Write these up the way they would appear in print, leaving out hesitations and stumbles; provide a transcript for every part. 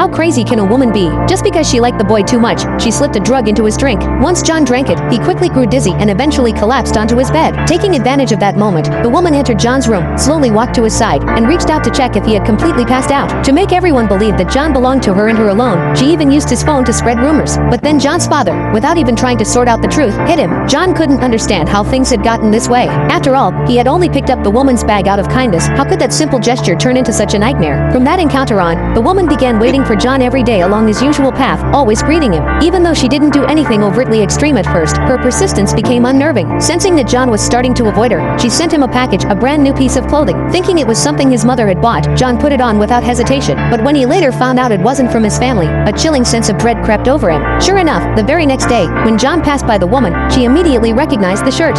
How crazy can a woman be? Just because she liked the boy too much, she slipped a drug into his drink. Once John drank it, he quickly grew dizzy and eventually collapsed onto his bed. Taking advantage of that moment, the woman entered John's room, slowly walked to his side, and reached out to check if he had completely passed out. To make everyone believe that John belonged to her and her alone, she even used his phone to spread rumors. But then John's father, without even trying to sort out the truth, hit him. John couldn't understand how things had gotten this way. After all, he had only picked up the woman's bag out of kindness. How could that simple gesture turn into such a nightmare? From that encounter on, the woman began waiting for John every day along his usual path, always greeting him. Even though she didn't do anything overtly extreme at first, her persistence became unnerving. Sensing that John was starting to avoid her, she sent him a package, a brand new piece of clothing. Thinking it was something his mother had bought, John put it on without hesitation. But when he later found out it wasn't from his family, a chilling sense of dread crept over him. Sure enough, the very next day, when John passed by the woman, she immediately recognized the shirt.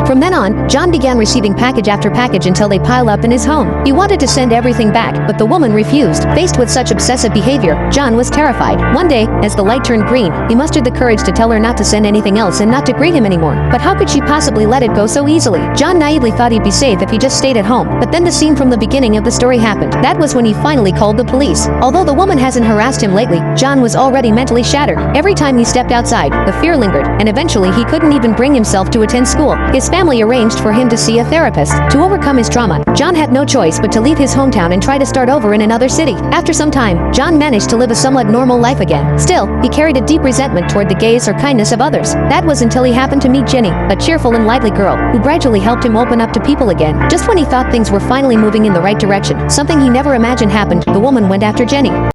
From then on, John began receiving package after package until they piled up in his home. He wanted to send everything back, but the woman refused. Faced with such obsessive behavior, John was terrified. One day, as the light turned green, he mustered the courage to tell her not to send anything else and not to greet him anymore. But how could she possibly let it go so easily? John naively thought he'd be safe if he just stayed at home. But then the scene from the beginning of the story happened. That was when he finally called the police. Although the woman hasn't harassed him lately, John was already mentally shattered. Every time he stepped outside, the fear lingered, and eventually he couldn't even bring himself to attend school. His family arranged for him to see a therapist. To overcome his trauma, John had no choice but to leave his hometown and try to start over in another city. After some time, John managed to live a somewhat normal life again. Still, he carried a deep resentment toward the gaze or kindness of others. That was until he happened to meet Jenny, a cheerful and lively girl, who gradually helped him open up to people again. Just when he thought things were finally moving in the right direction, something he never imagined happened. The woman went after Jenny.